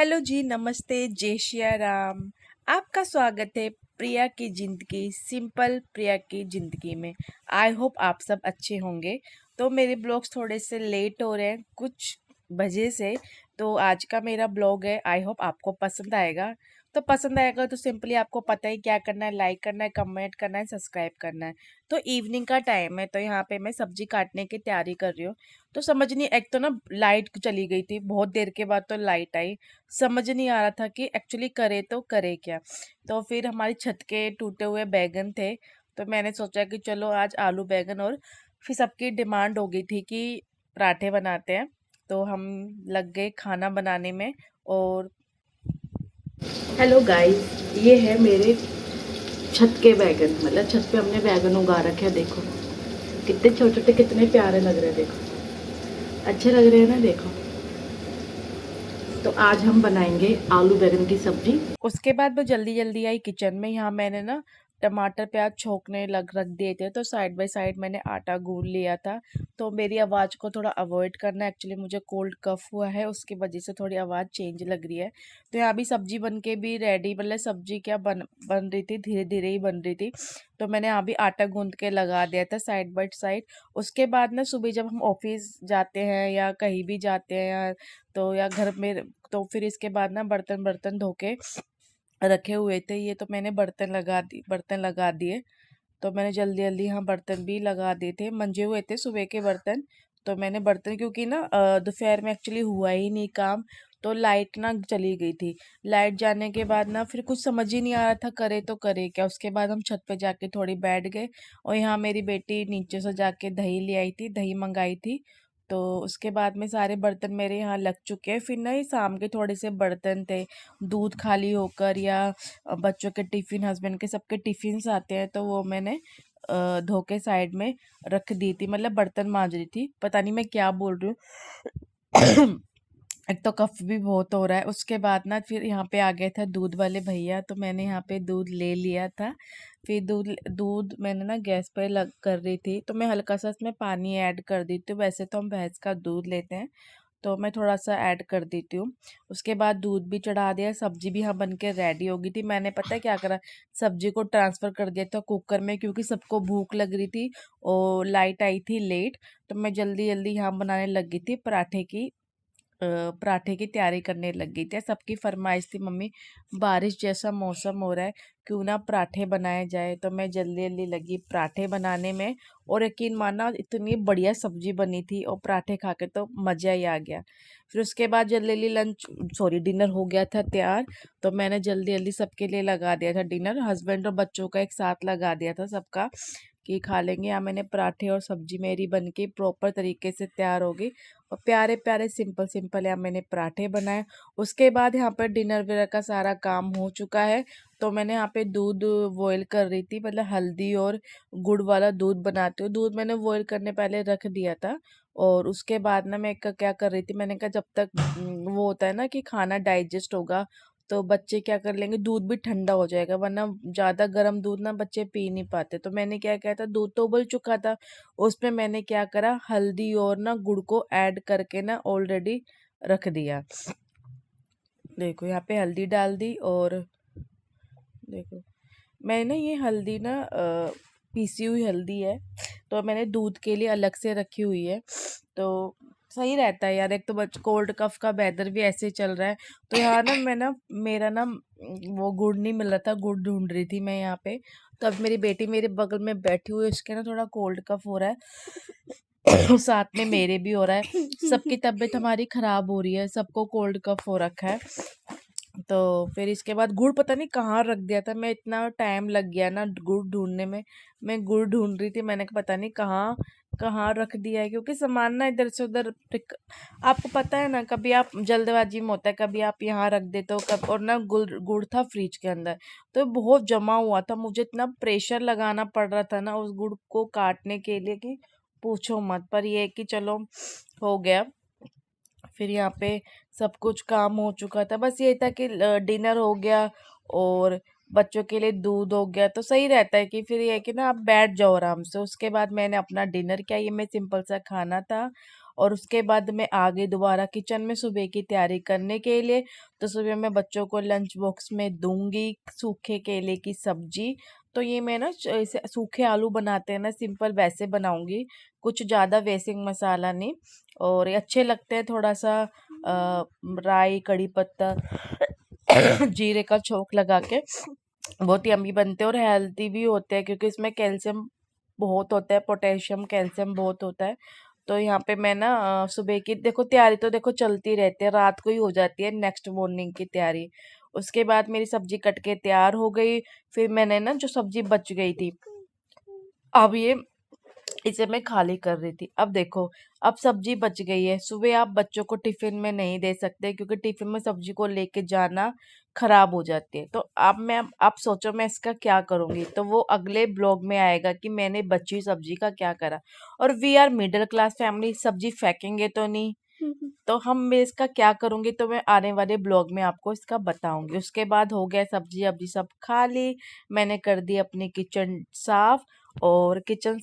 Hello जी, नमस्ते, जय श्री राम। आपका स्वागत है प्रिया की ज़िंदगी, सिंपल प्रिया की ज़िंदगी में। आई होप आप सब अच्छे होंगे। तो मेरे ब्लॉग्स थोड़े से लेट हो रहे हैं कुछ वजह से, तो आज का मेरा ब्लॉग है, आई होप आपको पसंद आएगा। तो पसंद आएगा तो सिंपली आपको पता ही क्या करना है, लाइक करना है, कमेंट करना है, सब्सक्राइब करना है। तो इवनिंग का टाइम है, तो यहाँ पे मैं सब्जी काटने की तैयारी कर रही हूँ। तो समझ नहीं, एक तो ना लाइट चली गई थी, बहुत देर के बाद तो लाइट आई। समझ नहीं आ रहा था कि एक्चुअली करे तो करे क्या। तो फिर हमारी छत के टूटे हुए बैगन थे, तो मैंने सोचा कि चलो आज आलू बैगन, और फिर सबकी डिमांड हो गई थी कि पराठे बनाते हैं, तो हम लग गए खाना बनाने में। और हेलो गाइस, ये है मेरे छत के बैगन, मतलब छत पे हमने बैगन उगा रखे हैं। देखो कितने छोटे छोटे, कितने प्यारे लग रहे हैं। देखो अच्छे लग रहे हैं ना, देखो। तो आज हम बनाएंगे आलू बैगन की सब्जी। उसके बाद मैं जल्दी जल्दी आई किचन में। यहाँ मैंने ना टमाटर प्याज छोकने लग रख दिए थे, तो साइड बाय साइड मैंने आटा गूंद लिया था। तो मेरी आवाज़ को थोड़ा अवॉइड करना, एक्चुअली मुझे कोल्ड कफ हुआ है, उसकी वजह से थोड़ी आवाज़ चेंज लग रही है। तो यहाँ भी सब्जी बन के भी रेडी, मतलब सब्जी क्या बन बन रही थी, धीरे धीरे ही बन रही थी। तो मैंने यहाँ भी आटा गूंद के लगा दिया था साइड बाय साइड। उसके बाद ना सुबह जब हम ऑफिस जाते हैं या कहीं भी जाते हैं, या घर में, तो फिर इसके बाद ना बर्तन बर्तन धो के रखे हुए थे। ये तो मैंने बर्तन लगा दिए। तो मैंने जल्दी जल्दी यहाँ बर्तन भी लगा दिए थे, मंजे हुए थे सुबह के बर्तन। तो मैंने बर्तन, क्योंकि ना दोपहर में एक्चुअली हुआ ही नहीं काम, तो लाइट ना चली गई थी। लाइट जाने के बाद ना फिर कुछ समझ ही नहीं आ रहा था करे तो करे क्या। उसके बाद हम छत पे जाके थोड़ी बैठ गए, और यहाँ मेरी बेटी नीचे से जाके दही ले आई थी, दही मंगाई थी। तो उसके बाद में सारे बर्तन मेरे यहाँ लग चुके हैं। फिर ना ये शाम के थोड़े से बर्तन थे, दूध खाली होकर, या बच्चों के टिफ़िन, हस्बैंड के सबके टिफ़िन्स आते हैं, तो वो मैंने धो के साइड में रख दी थी, मतलब बर्तन मांज रही थी। पता नहीं मैं क्या बोल रही हूँ। एक तो कफ भी बहुत हो रहा है। उसके बाद ना फिर यहाँ पे आ गया था दूध वाले भैया, तो मैंने यहाँ पे दूध ले लिया था। फिर दूध दूध मैंने ना गैस पर लग कर रही थी, तो मैं हल्का सा इसमें पानी ऐड कर देती हूँ। वैसे तो हम भैंस का दूध लेते हैं, तो मैं थोड़ा सा ऐड कर देती हूँ। उसके बाद दूध भी चढ़ा दिया, सब्जी भी यहाँ बन के रेडी हो गई थी। मैंने पता है क्या करा, सब्जी को ट्रांसफ़र कर दिया था कुकर में, क्योंकि सबको भूख लग रही थी और लाइट आई थी लेट। तो मैं जल्दी जल्दी यहाँ बनाने लग गई थी पराठे की तैयारी करने लग गई थी। सबकी फरमाइश थी, मम्मी बारिश जैसा मौसम हो रहा है, क्यों ना पराठे बनाए जाए। तो मैं जल्दी जल्दी लगी पराठे बनाने में। और यकीन मानना, इतनी बढ़िया सब्जी बनी थी, और पराठे खा के तो मज़ा ही आ गया। फिर उसके बाद जल्दी जल्दी डिनर हो गया था तैयार। तो मैंने जल्दी जल्दी सबके लिए लगा दिया था डिनर, हस्बैंड और बच्चों का एक साथ लगा दिया था सबका, कि खा लेंगे। यहाँ मैंने पराठे और सब्जी मेरी बन के प्रॉपर तरीके से तैयार हो गई, और प्यारे प्यारे सिंपल सिंपल यहाँ मैंने पराठे बनाए। उसके बाद यहाँ पर डिनर वेयर का सारा काम हो चुका है। तो मैंने यहाँ पे दूध बॉयल कर रही थी, मतलब हल्दी और गुड़ वाला दूध बनाती हूँ। दूध मैंने बॉयल करने पहले रख दिया था। और उसके बाद ना मैं क्या कर रही थी, मैंने कहा जब तक वो होता है ना कि खाना डाइजेस्ट होगा, तो बच्चे क्या कर लेंगे, दूध भी ठंडा हो जाएगा, वरना ज़्यादा गर्म दूध ना बच्चे पी नहीं पाते। तो मैंने क्या किया था, दूध तो उबल चुका था, उसमें मैंने क्या करा, हल्दी और ना गुड़ को ऐड करके ना ऑलरेडी रख दिया। देखो यहाँ पे हल्दी डाल दी, और देखो मैंने ये हल्दी ना पीसी हुई हल्दी है, तो मैंने दूध के लिए अलग से रखी हुई है। तो सही रहता है यार, एक तो कोल्ड कफ का वेदर भी ऐसे चल रहा है। तो यहाँ ना मैं ना मेरा ना वो गुड़ नहीं मिल रहा था, गुड़ ढूंढ रही थी मैं यहाँ पे। तो अब मेरी बेटी मेरे बगल में बैठी हुई है, उसके ना थोड़ा कोल्ड कफ हो रहा है। साथ में मेरे भी हो रहा है, सबकी तबीयत हमारी खराब हो रही है, सबको कोल्ड कफ हो रखा है। तो फिर इसके बाद गुड़ पता नहीं कहाँ रख दिया था मैं, इतना टाइम लग गया ना गुड़ ढूंढने में। मैं गुड़ ढूंढ रही थी, मैंने कहा पता नहीं कहाँ कहाँ रख दिया है, क्योंकि सामान ना इधर से उधर आपको पता है ना, कभी आप जल्दबाजी में होता है, कभी आप यहाँ रख देते हो, कब। और ना गुड़ गुड़ था फ्रिज के अंदर, तो बहुत जमा हुआ था, मुझे इतना प्रेशर लगाना पड़ रहा था ना उस गुड़ को काटने के लिए कि पूछो मत। पर ये है कि चलो हो गया। फिर यहाँ पे सब कुछ काम हो चुका था, बस ये था कि डिनर हो गया, और बच्चों के लिए दूध हो गया, तो सही रहता है कि फिर ये है कि ना आप बैठ जाओ आराम से। उसके बाद मैंने अपना डिनर किया, ये मैं सिंपल सा खाना था। और उसके बाद मैं आ गई दोबारा किचन में सुबह की तैयारी करने के लिए। तो सुबह मैं बच्चों को लंच बॉक्स में दूंगी सूखे केले की सब्जी। तो ये मैं ना ऐसे सूखे आलू बनाते हैं ना सिंपल वैसे बनाऊंगी, कुछ ज़्यादा वेसिंग मसाला नहीं। और ये अच्छे लगते हैं, थोड़ा सा राई कड़ी पत्ता जीरे का छोंक लगा के बहुत यम्मी बनते हैं और हेल्दी भी होते हैं, क्योंकि इसमें कैल्शियम बहुत होता है, पोटेशियम कैल्शियम बहुत होता है। तो यहाँ पे मैं ना सुबह की देखो तैयारी तो देखो चलती रहती है, रात को ही हो जाती है नेक्स्ट मॉर्निंग की तैयारी। उसके बाद मेरी सब्जी कट के तैयार हो गई। फिर मैंने ना जो सब्जी बच गई थी, अब ये इसे मैं खाली कर रही थी। अब देखो, अब सब्जी बच गई है। सुबह आप बच्चों को टिफिन में नहीं दे सकते, क्योंकि टिफिन में सब्जी को लेके जाना खराब हो जाती है। तो अब मैं आप सोचो मैं इसका क्या करूंगी, तो वो अगले ब्लॉग में आएगा कि मैंने बची सब्जी का क्या करा। और we are middle class family, सब्जी फेंकेंगे तो नहीं। तो मैं इसका क्या करूंगी, तो मैं आने वाले ब्लॉग में आपको इसका बताऊंगी। उसके बाद हो गया सब्जी अब्जी सब खा ली, मैंने कर दी अपनी किचन साफ। और किचन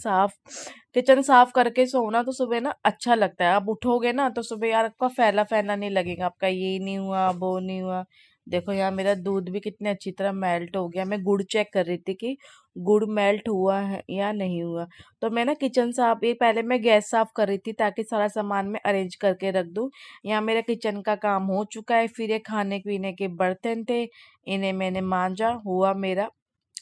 साफ करके सोना तो सुबह ना अच्छा लगता है। आप उठोगे ना तो सुबह यार आपका फैला फैला नहीं लगेगा, आपका ये नहीं हुआ वो नहीं हुआ। देखो यहाँ मेरा दूध भी कितने अच्छी तरह मेल्ट हो गया। मैं गुड़ चेक कर रही थी कि गुड़ मेल्ट हुआ है या नहीं हुआ। तो मैं ना किचन साफ, ये पहले मैं गैस साफ कर रही थी ताकि सारा सामान मैं अरेंज करके रख दूं। यहाँ मेरा किचन का काम हो चुका है। फिर ये खाने पीने के बर्तन थे, इन्हें मैंने मांजा, हुआ मेरा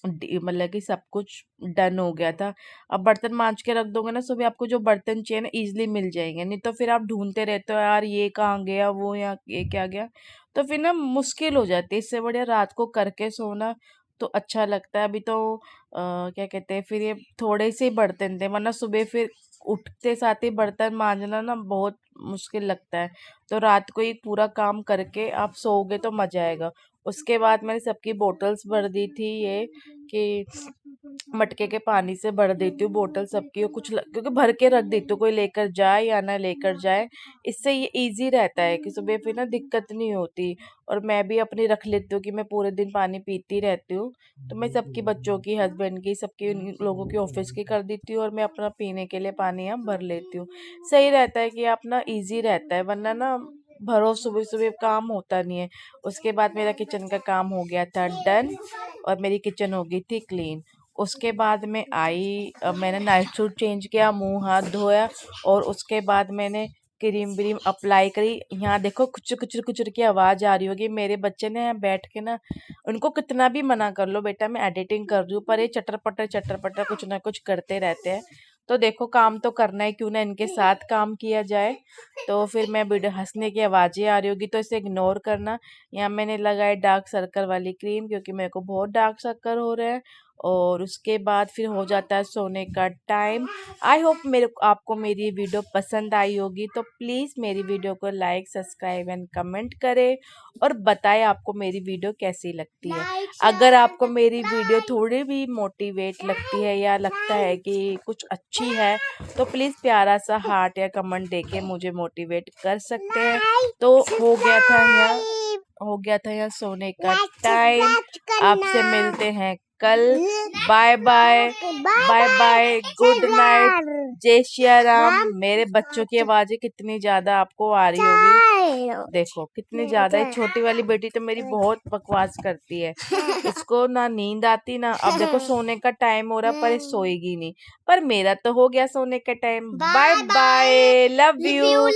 मतलब कि सब कुछ डन हो गया था। अब बर्तन मांज के रख दोगे ना सुबह, आपको जो बर्तन चाहिए ना इजीली मिल जाएंगे। नहीं तो फिर आप ढूंढते रहते हो यार ये कहाँ गया, वो यहाँ ये क्या गया, तो फिर ना मुश्किल हो जाती है। इससे बढ़िया रात को करके सोना तो अच्छा लगता है। अभी तो क्या कहते हैं, फिर ये थोड़े से ही बर्तन थे, वरना सुबह फिर उठते साथ ही बर्तन मांजना ना बहुत मुश्किल लगता है। तो रात को ही पूरा काम करके आप सोओगे तो मजा आएगा। उसके बाद मैंने सबकी बोतल्स भर दी थी, ये कि मटके के पानी से भर देती हूँ बोतल सबकी, और क्योंकि भर के रख देती हूँ, कोई लेकर जाए या ना लेकर जाए। इससे ये इजी रहता है कि सुबह फिर ना दिक्कत नहीं होती। और मैं भी अपनी रख लेती हूँ कि मैं पूरे दिन पानी पीती रहती हूँ। तो मैं सबकी, बच्चों की, हस्बैंड की, सबकी, उन लोगों की ऑफिस की कर देती हूँ, और मैं अपना पीने के लिए पानी यहाँ भर लेती हूँ। सही रहता है कि अपना इजी रहता है, वरना ना भरो सुबह सुबह काम होता नहीं है। उसके बाद मेरा किचन का काम हो गया था डन, और मेरी किचन हो गई थी क्लीन। उसके बाद मैं आई, मैंने नाइट सूट चेंज किया, मुंह हाथ धोया, और उसके बाद मैंने क्रीम व्रीम अप्लाई करी। यहाँ देखो कुचर कुचर कुचर की आवाज़ आ रही होगी, मेरे बच्चे ने यहाँ बैठ के ना, उनको कितना भी मना कर लो बेटा मैं एडिटिंग कर रही हूँ, पर ये चटर पटर कुछ ना कुछ करते रहते हैं। तो देखो काम तो करना है, क्यों ना इनके साथ काम किया जाए। तो फिर मैं वीडियो हंसने की आवाज़ें आ रही होगी तो इसे इग्नोर करना। यहाँ मैंने लगाई डार्क सर्कल वाली क्रीम, क्योंकि मेरे को बहुत डार्क सर्कल हो रहे हैं। और उसके बाद फिर हो जाता है सोने का टाइम। आई होप आपको मेरी वीडियो पसंद आई होगी, तो प्लीज़ मेरी वीडियो को लाइक सब्सक्राइब एंड कमेंट करें, और बताएं आपको मेरी वीडियो कैसी लगती है। अगर आपको मेरी वीडियो थोड़ी भी मोटिवेट लगती है या लगता है कि कुछ अच्छी है, तो प्लीज़ प्यारा सा हार्ट या कमेंट देके मुझे मोटिवेट कर सकते हैं। तो हो गया था यहाँ सोने का टाइम। आपसे मिलते हैं कल। Bye bye, bye bye, good night, जय श्री राम। मेरे बच्चों की आवाजें कितनी ज्यादा आपको आ रही होगी, देखो कितनी ज्यादा है। छोटी वाली बेटी तो मेरी बहुत बकवास करती है, इसको ना नींद आती ना। अब देखो सोने का टाइम हो रहा, पर ये सोएगी नहीं। पर मेरा तो हो गया सोने का time. Bye bye, love you.